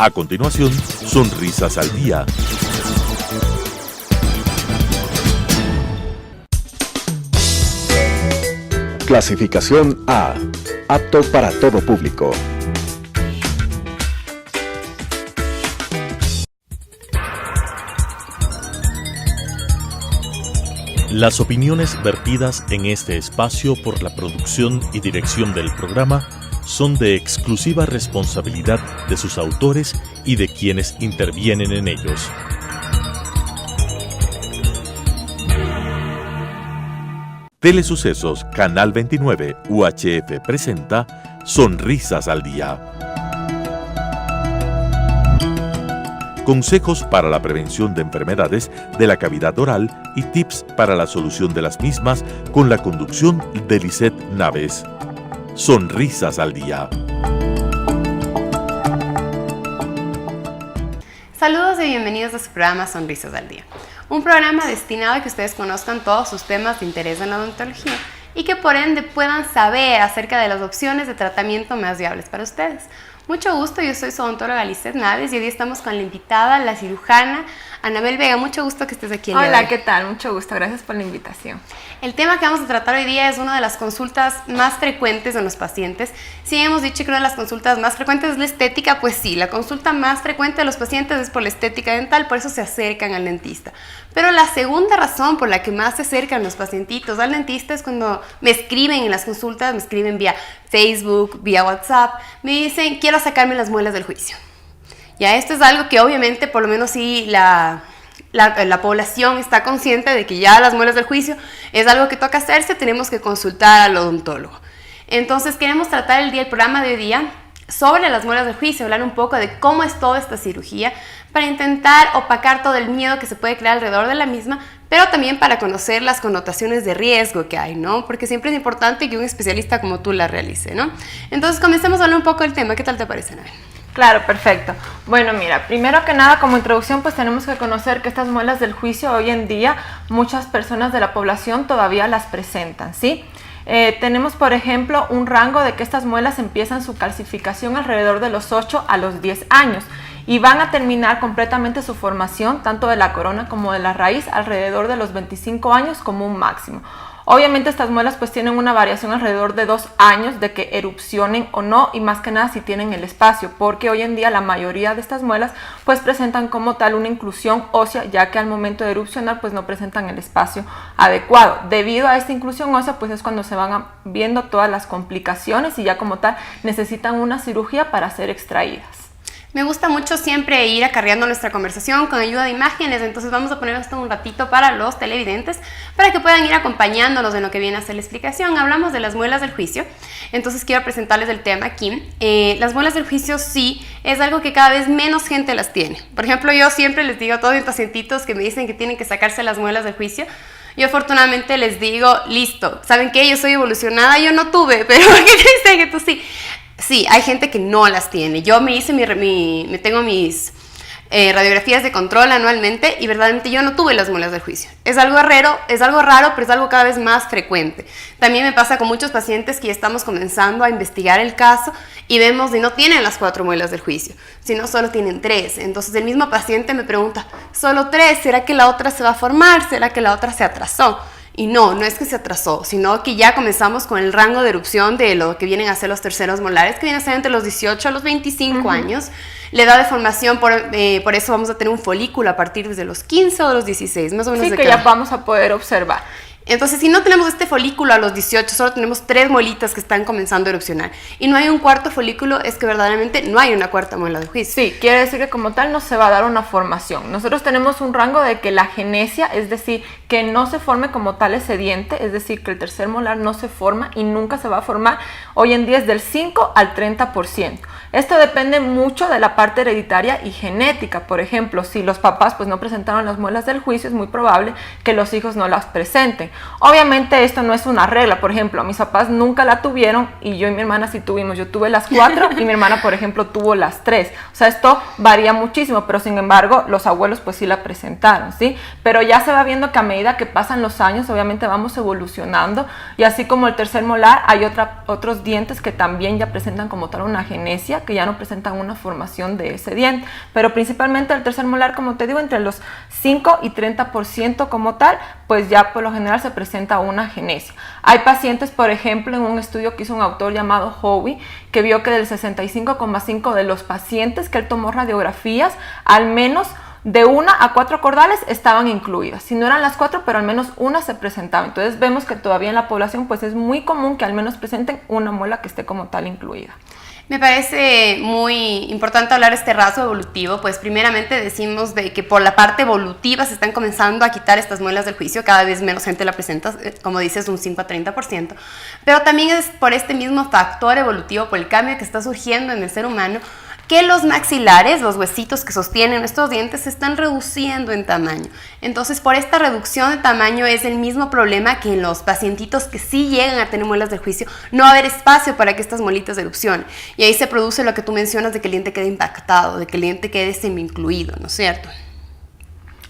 A continuación, Sonrisas al Día. Clasificación A. Apto para todo público. Las opiniones vertidas en este espacio por la producción y dirección del programa son de exclusiva responsabilidad de sus autores y de quienes intervienen en ellos. Telesucesos Canal 29 UHF presenta Sonrisas al Día. Consejos para la prevención de enfermedades de la cavidad oral y tips para la solución de las mismas con la conducción de Lisette Naves. Sonrisas al Día. Saludos y bienvenidos a su programa Sonrisas al Día. Un programa destinado a que ustedes conozcan todos sus temas de interés en la odontología y que por ende puedan saber acerca de las opciones de tratamiento más viables para ustedes. Mucho gusto, yo soy su odontóloga Lisette Naves y hoy estamos con la invitada, la cirujana Anabel Vega. Mucho gusto que estés aquí. Hola, ¿qué tal? Mucho gusto, gracias por la invitación. El tema que vamos a tratar hoy día es una de las consultas más frecuentes de los pacientes. Si hemos dicho que una de las consultas más frecuentes es la estética, pues sí, la consulta más frecuente de los pacientes es por la estética dental, por eso se acercan al dentista. Pero la segunda razón por la que más se acercan los pacientitos al dentista es cuando me escriben en las consultas, me escriben vía Facebook, vía WhatsApp, me dicen, quiero sacarme las muelas del juicio. Ya, esto es algo que obviamente, por lo menos sí, la población está consciente de que ya las muelas del juicio es algo que toca hacerse, tenemos que consultar al odontólogo. Entonces queremos tratar el programa de hoy día sobre las muelas del juicio, hablar un poco de cómo es toda esta cirugía para intentar opacar todo el miedo que se puede crear alrededor de la misma, pero también para conocer las connotaciones de riesgo que hay, ¿no? Porque siempre es importante que un especialista como tú la realice, ¿no? Entonces comencemos a hablar un poco del tema. ¿Qué tal te parece, Anabel? Claro, perfecto. Bueno, mira, primero que nada, como introducción, pues tenemos que conocer que estas muelas del juicio hoy en día muchas personas de la población todavía las presentan, ¿sí? Tenemos, por ejemplo, un rango de que estas muelas empiezan su calcificación alrededor de los 8 a los 10 años y van a terminar completamente su formación, tanto de la corona como de la raíz, alrededor de los 25 años como un máximo. Obviamente estas muelas pues tienen una variación alrededor de 2 años de que erupcionen o no, y más que nada si tienen el espacio, porque hoy en día la mayoría de estas muelas pues presentan como tal una inclusión ósea, ya que al momento de erupcionar pues no presentan el espacio adecuado. Debido a esta inclusión ósea pues es cuando se van viendo todas las complicaciones y ya como tal necesitan una cirugía para ser extraídas. Me gusta mucho siempre ir acarreando nuestra conversación con ayuda de imágenes, entonces vamos a poner esto un ratito para los televidentes, para que puedan ir acompañándonos en lo que viene a ser la explicación. Hablamos de las muelas del juicio, entonces quiero presentarles el tema aquí. Las muelas del juicio sí es algo que cada vez menos gente las tiene. Por ejemplo, yo siempre les digo a todos mis pacientitos que me dicen que tienen que sacarse las muelas del juicio, yo afortunadamente les digo, listo, ¿saben qué? Yo soy evolucionada, yo no tuve, pero ¿qué dicen que tú sí? Sí, hay gente que no las tiene. Yo me hice tengo mis radiografías de control anualmente y verdaderamente yo no tuve las muelas del juicio. Es algo raro, pero es algo cada vez más frecuente. También me pasa con muchos pacientes que ya estamos comenzando a investigar el caso y vemos que no tienen las 4 muelas del juicio, sino solo tienen 3. Entonces el mismo paciente me pregunta, ¿solo 3? ¿Será que la otra se va a formar? ¿Será que la otra se atrasó? Y no es que se atrasó, sino que ya comenzamos con el rango de erupción de lo que vienen a ser los terceros molares, que vienen a ser entre los 18 a los 25 años. La edad de formación, por eso vamos a tener un folículo a partir de los 15 o de los 16, más o menos. Sí, que ya vamos a poder observar. Entonces, si no tenemos este folículo a los 18, solo tenemos 3 muelitas que están comenzando a erupcionar y no hay un cuarto folículo, es que verdaderamente no hay una cuarta muela de juicio. Sí, quiere decir que como tal no se va a dar una formación. Nosotros tenemos un rango de que la genesia, es decir, que no se forme como tal ese diente, es decir, que el tercer molar no se forma y nunca se va a formar, hoy en día es del 5 al 30%. Esto depende mucho de la parte hereditaria y genética. Por ejemplo, si los papás pues no presentaron las muelas del juicio, es muy probable que los hijos no las presenten. Obviamente esto no es una regla, por ejemplo, mis papás nunca la tuvieron y yo y mi hermana sí tuvimos. Yo tuve las 4 y mi hermana, por ejemplo, tuvo las 3. O sea, esto varía muchísimo, pero sin embargo, los abuelos pues sí la presentaron, ¿sí? Pero ya se va viendo que a medida que pasan los años, obviamente vamos evolucionando, y así como el tercer molar, hay otros dientes que también ya presentan como tal una agenesia, que ya no presentan una formación de ese diente, pero principalmente el tercer molar, como te digo, entre los 5 y 30% como tal, pues ya por lo general se presenta una agenesia. Hay pacientes, por ejemplo, en un estudio que hizo un autor llamado Howie, que vio que del 65,5% de los pacientes que él tomó radiografías, al menos de 1 a 4 cordales estaban incluidas. Si no eran las 4, pero al menos una se presentaba. Entonces vemos que todavía en la población pues es muy común que al menos presenten una muela que esté como tal incluida. Me parece muy importante hablar de este rasgo evolutivo, pues primeramente decimos de que por la parte evolutiva se están comenzando a quitar estas muelas del juicio, cada vez menos gente la presenta, como dices, un 5 a 30%, pero también es por este mismo factor evolutivo, por el cambio que está surgiendo en el ser humano, que los maxilares, los huesitos que sostienen estos dientes, se están reduciendo en tamaño. Entonces, por esta reducción de tamaño es el mismo problema que en los pacientitos que sí llegan a tener muelas del juicio, no va a haber espacio para que estas muelitas erupcionen. Y ahí se produce lo que tú mencionas de que el diente quede impactado, de que el diente quede semi-incluido, ¿no es cierto?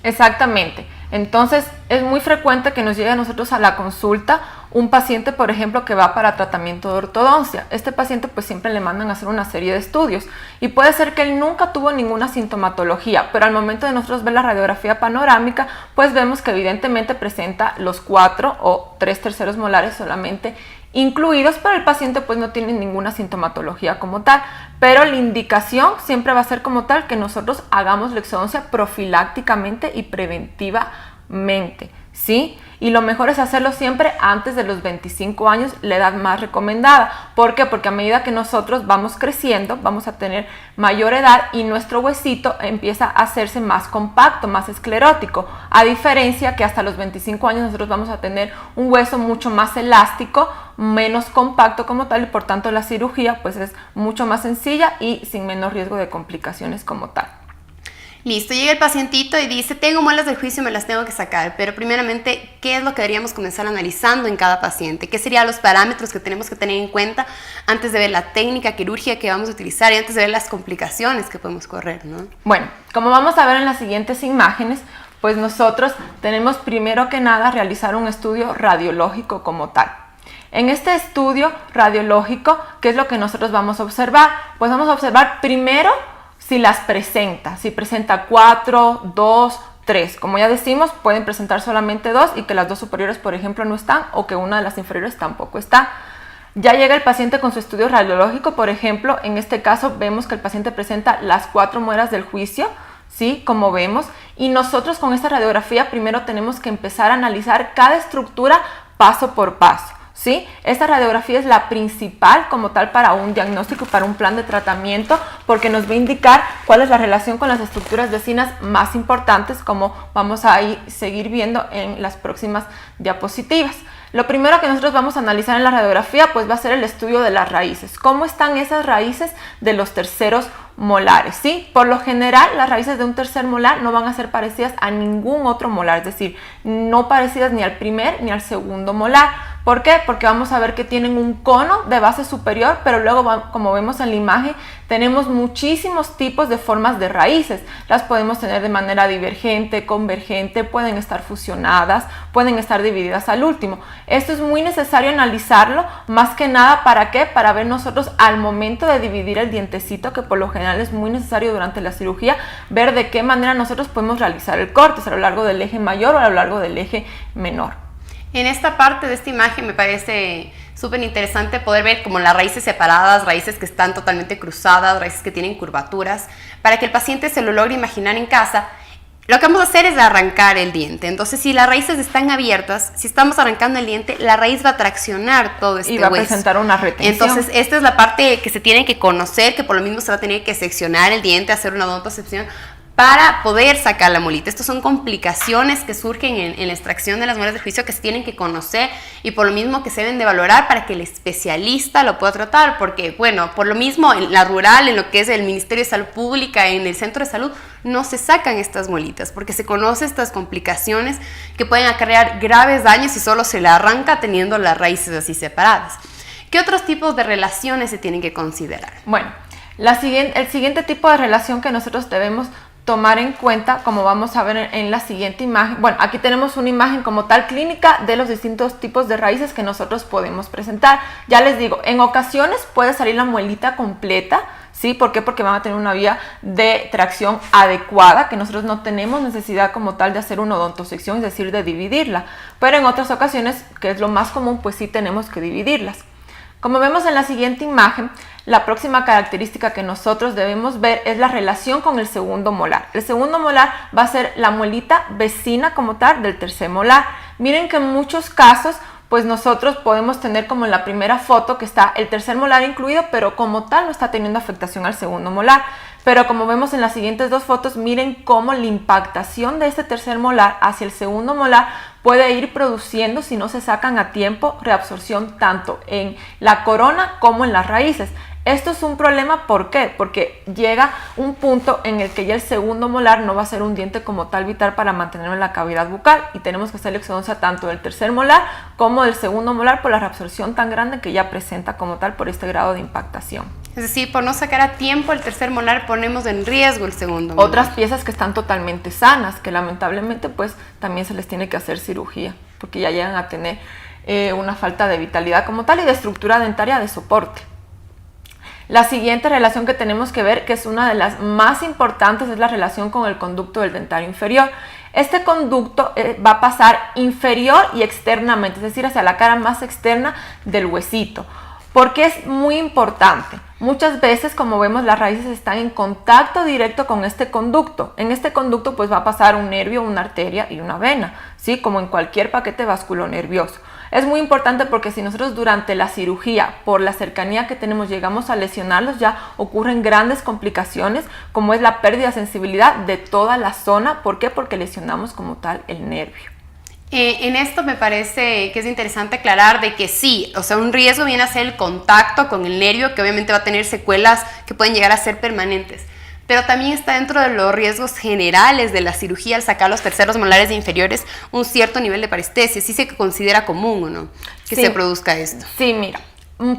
Exactamente. Entonces, es muy frecuente que nos llegue a nosotros a la consulta un paciente, por ejemplo, que va para tratamiento de ortodoncia. Este paciente pues siempre le mandan a hacer una serie de estudios y puede ser que él nunca tuvo ninguna sintomatología, pero al momento de nosotros ver la radiografía panorámica, pues vemos que evidentemente presenta los 4 o 3/3 molares solamente incluidos, pero el paciente pues no tiene ninguna sintomatología como tal, pero la indicación siempre va a ser como tal que nosotros hagamos la exodoncia profilácticamente y preventivamente, ¿sí? Y lo mejor es hacerlo siempre antes de los 25 años, la edad más recomendada. ¿Por qué? Porque a medida que nosotros vamos creciendo, vamos a tener mayor edad y nuestro huesito empieza a hacerse más compacto, más esclerótico. A diferencia que hasta los 25 años nosotros vamos a tener un hueso mucho más elástico, menos compacto como tal, y por tanto la cirugía pues es mucho más sencilla y sin menos riesgo de complicaciones como tal. Listo, llega el pacientito y dice, tengo muelas del juicio, me las tengo que sacar, pero primeramente, ¿qué es lo que deberíamos comenzar analizando en cada paciente? ¿Qué serían los parámetros que tenemos que tener en cuenta antes de ver la técnica quirúrgica que vamos a utilizar y antes de ver las complicaciones que podemos correr, ¿no? Bueno, como vamos a ver en las siguientes imágenes, pues nosotros tenemos primero que nada realizar un estudio radiológico como tal. En este estudio radiológico, ¿qué es lo que nosotros vamos a observar? Pues vamos a observar primero si las presenta, si presenta 4, 2, 3. Como ya decimos, pueden presentar solamente 2 y que las 2 superiores, por ejemplo, no están, o que una de las inferiores tampoco está. Ya llega el paciente con su estudio radiológico, por ejemplo, en este caso vemos que el paciente presenta las 4 muelas del juicio, ¿sí? Como vemos, y nosotros con esta radiografía primero tenemos que empezar a analizar cada estructura paso por paso. ¿Sí? Esta radiografía es la principal como tal para un diagnóstico, para un plan de tratamiento, porque nos va a indicar cuál es la relación con las estructuras vecinas más importantes, como vamos a seguir viendo en las próximas diapositivas. Lo primero que nosotros vamos a analizar en la radiografía pues va a ser el estudio de las raíces. ¿Cómo están esas raíces de los terceros molares? ¿Sí? Por lo general, las raíces de un tercer molar no van a ser parecidas a ningún otro molar, es decir, no parecidas ni al primer ni al segundo molar. ¿Por qué? Porque vamos a ver que tienen un cono de base superior, pero luego, como vemos en la imagen, tenemos muchísimos tipos de formas de raíces. Las podemos tener de manera divergente, convergente, pueden estar fusionadas, pueden estar divididas al último. Esto es muy necesario analizarlo, más que nada, ¿para qué? Para ver nosotros al momento de dividir el dientecito, que por lo general es muy necesario durante la cirugía, ver de qué manera nosotros podemos realizar el corte, a lo largo del eje mayor o a lo largo del eje menor. En esta parte de esta imagen me parece súper interesante poder ver como las raíces separadas, raíces que están totalmente cruzadas, raíces que tienen curvaturas, para que el paciente se lo logre imaginar en casa. Lo que vamos a hacer es arrancar el diente. Entonces, si las raíces están abiertas, si estamos arrancando el diente, la raíz va a traccionar todo este hueso. Y va a presentar una retención. Entonces, esta es la parte que se tiene que conocer, que por lo mismo se va a tener que seccionar el diente, hacer una odontocepción, para poder sacar la muelita. Estas son complicaciones que surgen en la extracción de las muelas del juicio que se tienen que conocer y por lo mismo que se deben de valorar para que el especialista lo pueda tratar, porque bueno, por lo mismo en la rural, en lo que es el Ministerio de Salud Pública, en el centro de salud, no se sacan estas muelitas porque se conocen estas complicaciones que pueden acarrear graves daños si solo se le arranca teniendo las raíces así separadas. ¿Qué otros tipos de relaciones se tienen que considerar? Bueno, el siguiente tipo de relación que nosotros debemos tomar en cuenta, como vamos a ver en la siguiente imagen. Bueno, aquí tenemos una imagen como tal clínica de los distintos tipos de raíces que nosotros podemos presentar. Ya les digo, en ocasiones puede salir la muelita completa, ¿sí? ¿Por qué? Porque van a tener una vía de tracción adecuada, que nosotros no tenemos necesidad como tal de hacer una odontosección, es decir, de dividirla. Pero en otras ocasiones, que es lo más común, pues sí tenemos que dividirlas. Como vemos en la siguiente imagen, la próxima característica que nosotros debemos ver es la relación con el segundo molar. El segundo molar va a ser la muelita vecina como tal del tercer molar. Miren que en muchos casos, pues nosotros podemos tener como en la primera foto que está el tercer molar incluido, pero como tal no está teniendo afectación al segundo molar. Pero como vemos en las siguientes dos fotos, miren cómo la impactación de este tercer molar hacia el segundo molar puede ir produciendo, si no se sacan a tiempo, reabsorción tanto en la corona como en las raíces. Esto es un problema, ¿por qué? Porque llega un punto en el que ya el segundo molar no va a ser un diente como tal vital para mantenerlo en la cavidad bucal y tenemos que hacer la exodoncia tanto del tercer molar como del segundo molar por la reabsorción tan grande que ya presenta como tal por este grado de impactación. Es decir, por no sacar a tiempo el tercer molar ponemos en riesgo el segundo molar. Otras piezas que están totalmente sanas, que lamentablemente pues también se les tiene que hacer cirugía porque ya llegan a tener una falta de vitalidad como tal y de estructura dentaria de soporte. La siguiente relación que tenemos que ver, que es una de las más importantes, es la relación con el conducto del dentario inferior. Este conducto va a pasar inferior y externamente, es decir, hacia la cara más externa del huesito. Porque es muy importante. Muchas veces, como vemos, las raíces están en contacto directo con este conducto. En este conducto pues va a pasar un nervio, una arteria y una vena, ¿sí? Como en cualquier paquete vasculonervioso. Es muy importante porque si nosotros durante la cirugía, por la cercanía que tenemos, llegamos a lesionarlos, ya ocurren grandes complicaciones, como es la pérdida de sensibilidad de toda la zona. ¿Por qué? Porque lesionamos como tal el nervio. En esto me parece que es interesante aclarar de que sí, o sea, un riesgo viene a ser el contacto con el nervio, que obviamente va a tener secuelas que pueden llegar a ser permanentes. Pero también está dentro de los riesgos generales de la cirugía al sacar los terceros molares inferiores un cierto nivel de parestesia. ¿Sí se considera común o no que sí, se produzca esto? Sí, mira,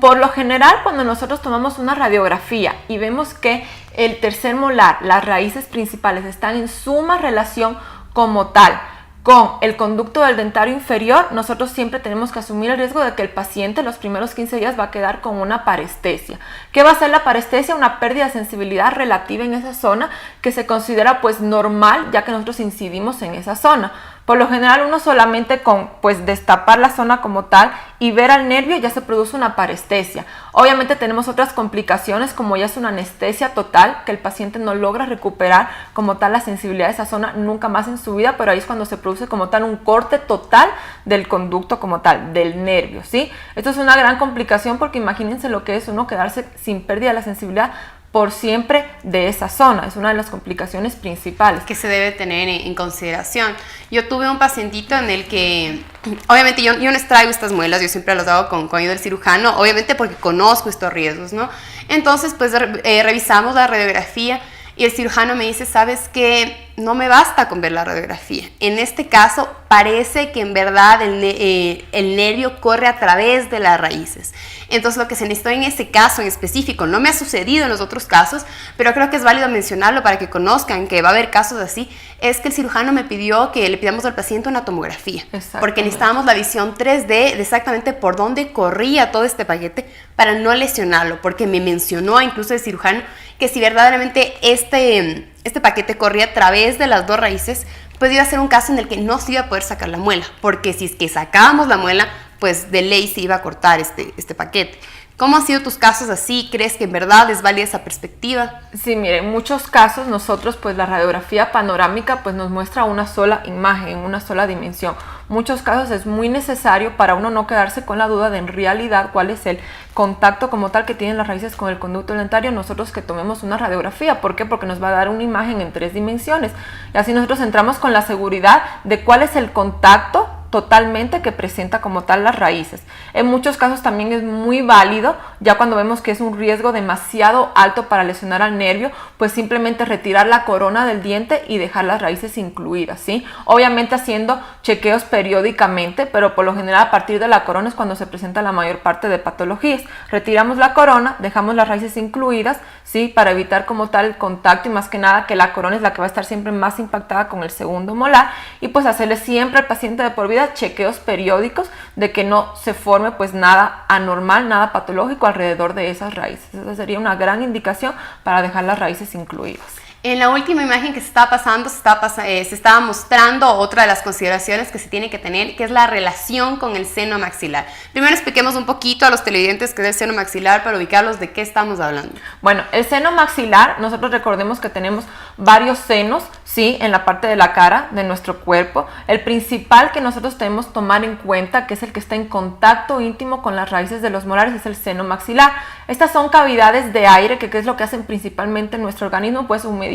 por lo general cuando nosotros tomamos una radiografía y vemos que el tercer molar, las raíces principales están en suma relación como tal con el conducto del dentario inferior, nosotros siempre tenemos que asumir el riesgo de que el paciente los primeros 15 días va a quedar con una parestesia. ¿Qué va a ser la parestesia? Una pérdida de sensibilidad relativa en esa zona que se considera pues normal ya que nosotros incidimos en esa zona. Por lo general uno solamente con pues destapar la zona como tal y ver al nervio ya se produce una parestesia. Obviamente tenemos otras complicaciones como ya es una anestesia total que el paciente no logra recuperar como tal la sensibilidad de esa zona nunca más en su vida, pero ahí es cuando se produce como tal un corte total del conducto como tal, del nervio, ¿sí? Esto es una gran complicación porque imagínense lo que es uno quedarse sin pérdida de la sensibilidad por siempre de esa zona. Es una de las complicaciones principales que se debe tener en consideración. Yo tuve un pacientito en el que, obviamente yo no extraigo estas muelas, yo siempre las hago con ayuda del cirujano, obviamente porque conozco estos riesgos, ¿no? Entonces, pues revisamos la radiografía y el cirujano me dice, ¿sabes qué? No me basta con ver la radiografía. En este caso, parece que en verdad el nervio corre a través de las raíces. Entonces, lo que se necesitó en ese caso en específico, no me ha sucedido en los otros casos, pero creo que es válido mencionarlo para que conozcan que va a haber casos así, es que el cirujano me pidió que le pidamos al paciente una tomografía, porque necesitábamos la visión 3D de exactamente por dónde corría todo este paquete para no lesionarlo, porque me mencionó incluso el cirujano que si verdaderamente este paquete corría a través de las dos raíces, pues iba a ser un caso en el que no se iba a poder sacar la muela, porque si es que sacábamos la muela, pues de ley se iba a cortar este paquete. ¿Cómo han sido tus casos así? ¿Crees que en verdad es válida esa perspectiva? Sí, mire, en muchos casos nosotros pues la radiografía panorámica pues nos muestra una sola imagen, una sola dimensión. muchos casos es muy necesario para uno no quedarse con la duda de en realidad cuál es el contacto como tal que tienen las raíces con el conducto dentario, nosotros que tomemos una radiografía. ¿Por qué? Porque nos va a dar una imagen en 3 dimensiones y así nosotros entramos con la seguridad de cuál es el contacto totalmente que presenta como tal las raíces. En muchos casos también es muy válido, ya cuando vemos que es un riesgo demasiado alto para lesionar al nervio, pues simplemente retirar la corona del diente y dejar las raíces incluidas, ¿sí? Obviamente haciendo chequeos periódicamente, pero por lo general a partir de la corona es cuando se presenta la mayor parte de patologías. Retiramos la corona, dejamos las raíces incluidas, ¿sí? Para evitar como tal el contacto y más que nada que la corona es la que va a estar siempre más impactada con el segundo molar y pues hacerle siempre al paciente de por vida chequeos periódicos de que no se forme pues nada anormal, nada patológico alrededor de esas raíces. Esa sería una gran indicación para dejar las raíces incluidas. En la última imagen que se estaba pasando, se estaba mostrando otra de las consideraciones que se tiene que tener, que es la relación con el seno maxilar. Primero expliquemos un poquito a los televidentes qué es el seno maxilar para ubicarlos de qué estamos hablando. Bueno, el seno maxilar, nosotros recordemos que tenemos varios senos, ¿sí? En la parte de la cara de nuestro cuerpo. El principal que nosotros tenemos que tomar en cuenta, que es el que está en contacto íntimo con las raíces de los molares, es el seno maxilar. Estas son cavidades de aire que es lo que hacen principalmente en nuestro organismo, pues humidificar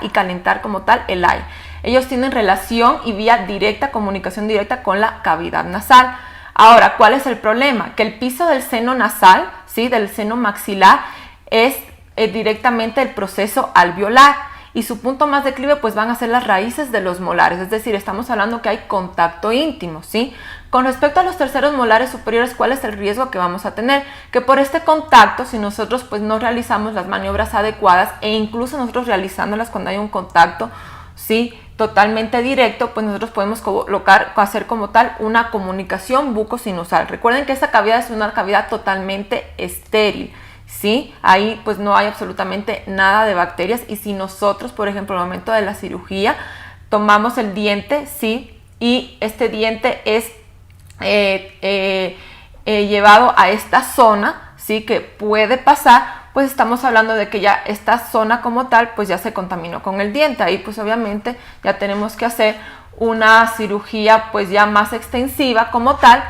y calentar como tal el aire. Ellos tienen relación y vía directa, comunicación directa con la cavidad nasal. Ahora, ¿cuál es el problema? Que el piso del seno nasal, ¿sí? Del seno maxilar, es directamente el proceso alveolar y su punto más declive pues van a ser las raíces de los molares, es decir, estamos hablando que hay contacto íntimo, ¿sí? Con respecto a los terceros molares superiores, ¿cuál es el riesgo que vamos a tener? Que por este contacto, si nosotros pues no realizamos las maniobras adecuadas e incluso nosotros realizándolas cuando hay un contacto, ¿sí? Totalmente directo, pues nosotros podemos hacer como tal una comunicación bucosinusal. Recuerden que esta cavidad es una cavidad totalmente estéril, ¿sí? Ahí pues no hay absolutamente nada de bacterias y si nosotros, por ejemplo, en el momento de la cirugía, tomamos el diente, ¿sí? Y este diente es llevado a esta zona, ¿sí? Que puede pasar, pues estamos hablando de que ya esta zona como tal pues ya se contaminó con el diente. Ahí pues obviamente ya tenemos que hacer una cirugía pues ya más extensiva como tal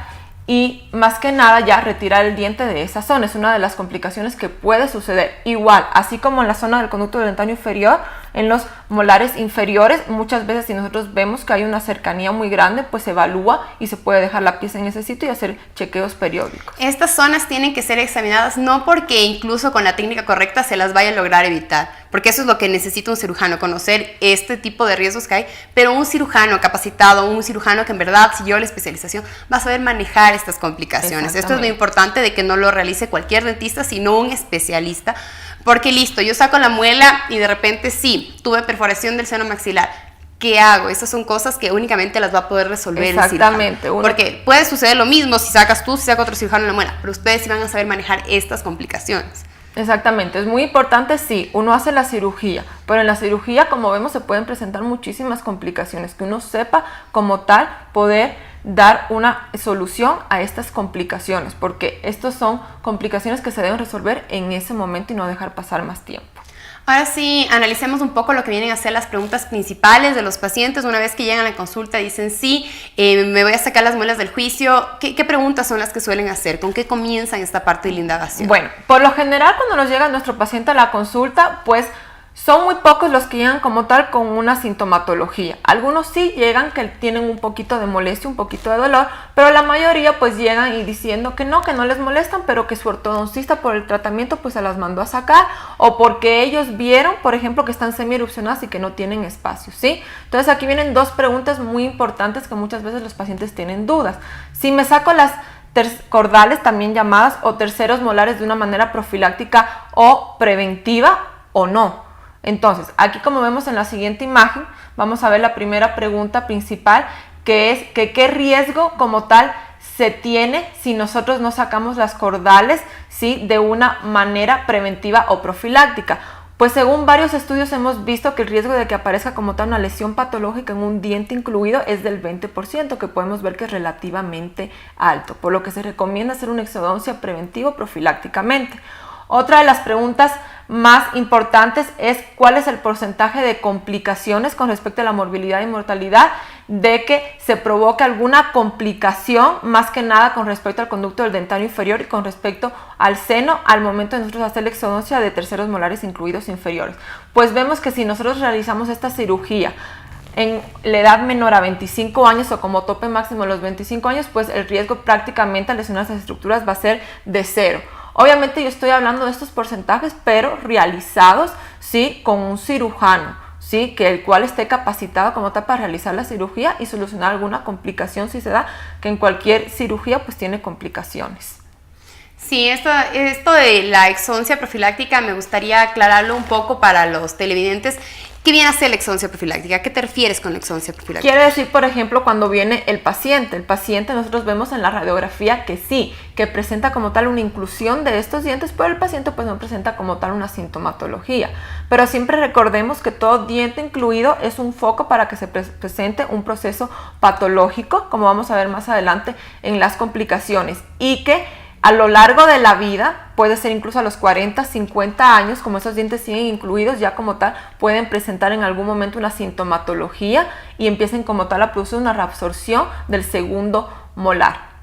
y más que nada ya retirar el diente de esa zona. Es una de las complicaciones que puede suceder. Igual, así como en la zona del conducto dentario inferior, en los molares inferiores, muchas veces si nosotros vemos que hay una cercanía muy grande, pues se evalúa y se puede dejar la pieza en ese sitio y hacer chequeos periódicos. Estas zonas tienen que ser examinadas no porque incluso con la técnica correcta se las vaya a lograr evitar, porque eso es lo que necesita un cirujano, conocer este tipo de riesgos que hay, pero un cirujano capacitado, un cirujano que en verdad siguió la especialización, va a saber manejar estas complicaciones. Esto es lo importante de que no lo realice cualquier dentista, sino un especialista, porque listo, yo saco la muela y de repente sí, tuve perforación del seno maxilar. ¿Qué hago? Esas son cosas que únicamente las va a poder resolver el cirujano. Porque puede suceder lo mismo si sacas tú, si saca otro cirujano la muela, pero ustedes sí van a saber manejar estas complicaciones. Exactamente, es muy importante, sí, uno hace la cirugía, pero en la cirugía, como vemos, se pueden presentar muchísimas complicaciones, que uno sepa como tal poder dar una solución a estas complicaciones, porque estas son complicaciones que se deben resolver en ese momento y no dejar pasar más tiempo. Ahora sí, analicemos un poco lo que vienen a ser las preguntas principales de los pacientes. Una vez que llegan a la consulta dicen, sí, me voy a sacar las muelas del juicio. ¿Qué preguntas son las que suelen hacer? ¿Con qué comienzan esta parte de la indagación? Bueno, por lo general cuando nos llega nuestro paciente a la consulta, pues son muy pocos los que llegan como tal con una sintomatología. Algunos sí llegan que tienen un poquito de molestia, un poquito de dolor, pero la mayoría pues llegan y diciendo que no les molestan, pero que su ortodoncista por el tratamiento pues se las mandó a sacar o porque ellos vieron, por ejemplo, que están semi-erupcionadas y que no tienen espacio, ¿sí? Entonces aquí vienen dos preguntas muy importantes que muchas veces los pacientes tienen dudas. Si me saco las cordales, también llamadas, o terceros molares de una manera profiláctica o preventiva o no. Entonces, aquí como vemos en la siguiente imagen, vamos a ver la primera pregunta principal, que es que qué riesgo como tal se tiene si nosotros no sacamos las cordales, ¿sí? De una manera preventiva o profiláctica. Pues según varios estudios hemos visto que el riesgo de que aparezca como tal una lesión patológica en un diente incluido es del 20%, que podemos ver que es relativamente alto, por lo que se recomienda hacer una exodoncia preventiva o profilácticamente. Otra de las preguntas más importantes es cuál es el porcentaje de complicaciones con respecto a la morbilidad y mortalidad, de que se provoque alguna complicación, más que nada con respecto al conducto del dentario inferior y con respecto al seno al momento de nosotros hacer la exodoncia de terceros molares incluidos inferiores. Pues vemos que si nosotros realizamos esta cirugía en la edad menor a 25 años o como tope máximo los 25 años, pues el riesgo prácticamente a lesionar esas estructuras va a ser de 0. Obviamente yo estoy hablando de estos porcentajes, pero realizados, ¿sí?, con un cirujano, ¿sí?, que el cual esté capacitado como tal para realizar la cirugía y solucionar alguna complicación si se da, que en cualquier cirugía pues tiene complicaciones. Sí, esto de la exodoncia profiláctica me gustaría aclararlo un poco para los televidentes. ¿Qué viene a ser la exodoncia profiláctica? ¿A qué te refieres con la exodoncia profiláctica? Quiere decir, por ejemplo, cuando viene el paciente nosotros vemos en la radiografía que sí, que presenta como tal una inclusión de estos dientes, pero el paciente pues no presenta como tal una sintomatología. Pero siempre recordemos que todo diente incluido es un foco para que se presente un proceso patológico, como vamos a ver más adelante en las complicaciones, y que a lo largo de la vida, puede ser incluso a los 40, 50 años, como esos dientes siguen incluidos, ya como tal pueden presentar en algún momento una sintomatología y empiecen como tal a producir una reabsorción del segundo molar.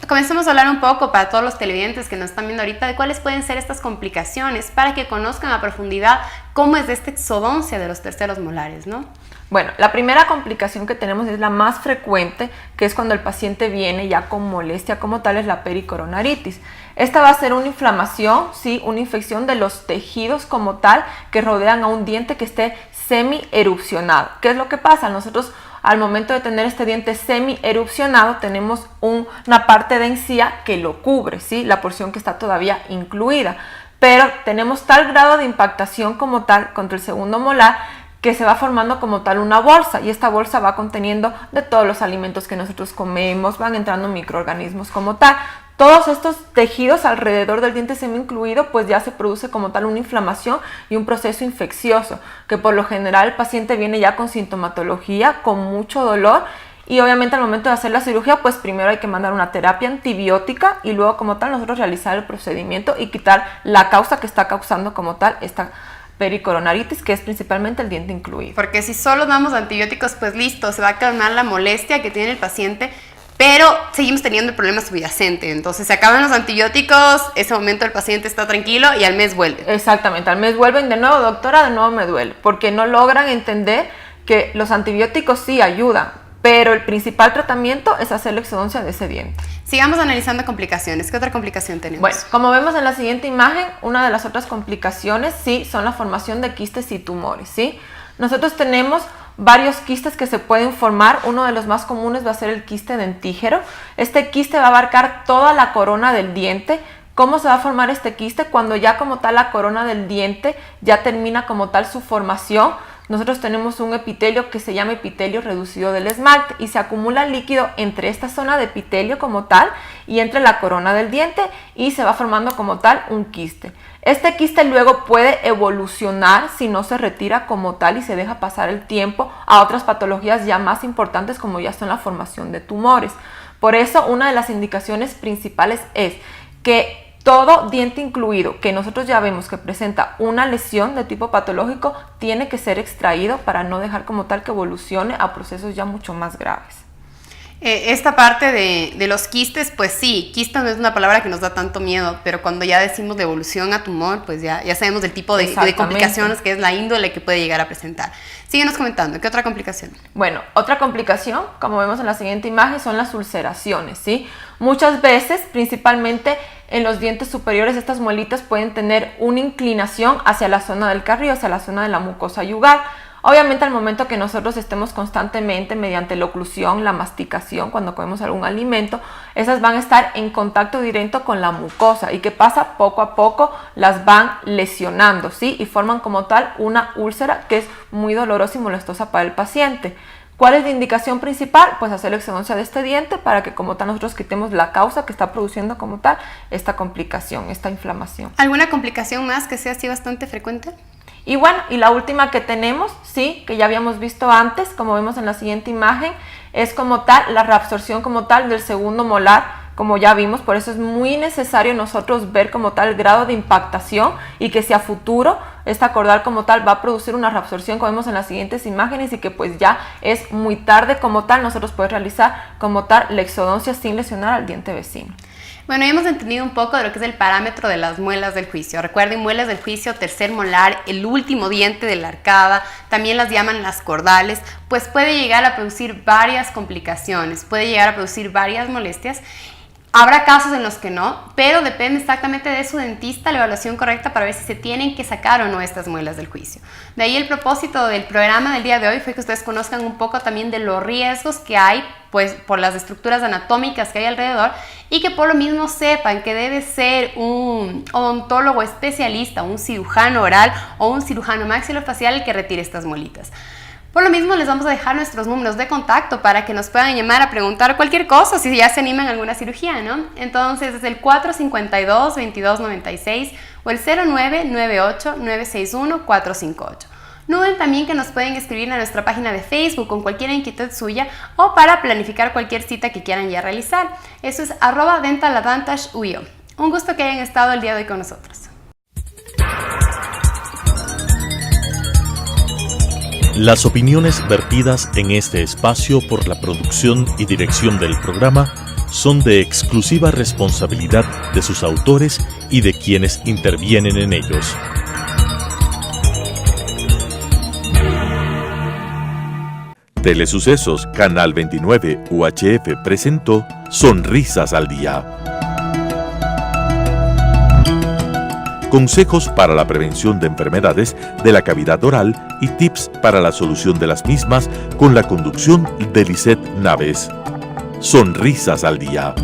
Comencemos a hablar un poco para todos los televidentes que nos están viendo ahorita de cuáles pueden ser estas complicaciones para que conozcan a profundidad cómo es de esta exodoncia de los terceros molares, ¿no? Bueno, la primera complicación que tenemos es la más frecuente, que es cuando el paciente viene ya con molestia como tal, es la pericoronaritis. Esta va a ser una inflamación, ¿sí?, una infección de los tejidos como tal que rodean a un diente que esté semi-erupcionado. ¿Qué es lo que pasa? Nosotros al momento de tener este diente semi-erupcionado tenemos una parte de encía que lo cubre, ¿sí?, la porción que está todavía incluida, pero tenemos tal grado de impactación como tal contra el segundo molar que se va formando como tal una bolsa, y esta bolsa va conteniendo de todos los alimentos que nosotros comemos, van entrando microorganismos como tal. Todos estos tejidos alrededor del diente semi-incluido pues ya se produce como tal una inflamación y un proceso infeccioso, que por lo general el paciente viene ya con sintomatología, con mucho dolor, y obviamente al momento de hacer la cirugía pues primero hay que mandar una terapia antibiótica y luego como tal nosotros realizar el procedimiento y quitar la causa que está causando como tal esta pericoronaritis, que es principalmente el diente incluido. Porque si solo damos antibióticos, pues listo, se va a calmar la molestia que tiene el paciente, pero seguimos teniendo el problema subyacente. Entonces se acaban los antibióticos, ese momento el paciente está tranquilo y al mes vuelve. Exactamente, al mes vuelven de nuevo, doctora, de nuevo me duele, porque no logran entender que los antibióticos sí ayudan, pero el principal tratamiento es hacer la exodoncia de ese diente. Sigamos analizando complicaciones. ¿Qué otra complicación tenemos? Bueno, como vemos en la siguiente imagen, una de las otras complicaciones, sí, son la formación de quistes y tumores, ¿sí? Nosotros tenemos varios quistes que se pueden formar. Uno de los más comunes va a ser el quiste dentígero. Este quiste va a abarcar toda la corona del diente. ¿Cómo se va a formar este quiste? Cuando ya como tal la corona del diente ya termina como tal su formación, nosotros tenemos un epitelio que se llama epitelio reducido del esmalte y se acumula líquido entre esta zona de epitelio como tal y entre la corona del diente y se va formando como tal un quiste. Este quiste luego puede evolucionar si no se retira como tal y se deja pasar el tiempo a otras patologías ya más importantes como ya son la formación de tumores. Por eso una de las indicaciones principales es que todo diente incluido que nosotros ya vemos que presenta una lesión de tipo patológico tiene que ser extraído para no dejar como tal que evolucione a procesos ya mucho más graves. Esta parte de los quistes, pues sí, quiste no es una palabra que nos da tanto miedo, pero cuando ya decimos de evolución a tumor, pues ya sabemos del tipo de complicaciones que es la índole que puede llegar a presentar. Síguenos comentando, ¿qué otra complicación? Bueno, otra complicación, como vemos en la siguiente imagen, son las ulceraciones, ¿sí? Muchas veces, principalmente en los dientes superiores, estas muelitas pueden tener una inclinación hacia la zona del carrillo, hacia la zona de la mucosa yugal. Obviamente al momento que nosotros estemos constantemente mediante la oclusión, la masticación, cuando comemos algún alimento, esas van a estar en contacto directo con la mucosa y ¿qué pasa? Poco a poco las van lesionando, ¿sí? Y forman como tal una úlcera que es muy dolorosa y molestosa para el paciente. ¿Cuál es la indicación principal? Pues hacer la exodoncia de este diente para que como tal nosotros quitemos la causa que está produciendo como tal esta complicación, esta inflamación. ¿Alguna complicación más que sea así bastante frecuente? Y bueno, y la última que tenemos, sí, que ya habíamos visto antes, como vemos en la siguiente imagen, es como tal la reabsorción como tal del segundo molar, como ya vimos, por eso es muy necesario nosotros ver como tal el grado de impactación y que si a futuro esta cordal como tal va a producir una reabsorción, como vemos en las siguientes imágenes, y que pues ya es muy tarde como tal nosotros poder realizar como tal la exodoncia sin lesionar al diente vecino. Bueno, ya hemos entendido un poco de lo que es el parámetro de las muelas del juicio. Recuerden, muelas del juicio, tercer molar, el último diente de la arcada, también las llaman las cordales, pues puede llegar a producir varias complicaciones, puede llegar a producir varias molestias. Habrá casos en los que no, pero depende exactamente de su dentista la evaluación correcta para ver si se tienen que sacar o no estas muelas del juicio. De ahí el propósito del programa del día de hoy fue que ustedes conozcan un poco también de los riesgos que hay, pues por las estructuras anatómicas que hay alrededor, y que por lo mismo sepan que debe ser un odontólogo especialista, un cirujano oral o un cirujano maxilofacial el que retire estas muelitas. Por lo mismo les vamos a dejar nuestros números de contacto para que nos puedan llamar a preguntar cualquier cosa si ya se animan a alguna cirugía, ¿no? Entonces es el 452-2296 o el 0998-961-458. No duden también que nos pueden escribir a nuestra página de Facebook con cualquier inquietud suya o para planificar cualquier cita que quieran ya realizar. Eso es @dentaladvantage_uyo. Un gusto que hayan estado el día de hoy con nosotros. Las opiniones vertidas en este espacio por la producción y dirección del programa son de exclusiva responsabilidad de sus autores y de quienes intervienen en ellos. Telesucesos Canal 29 UHF presentó Sonrisas al Día. Consejos para la prevención de enfermedades de la cavidad oral y tips para la solución de las mismas con la conducción de Lisette Naves. Sonrisas al Día.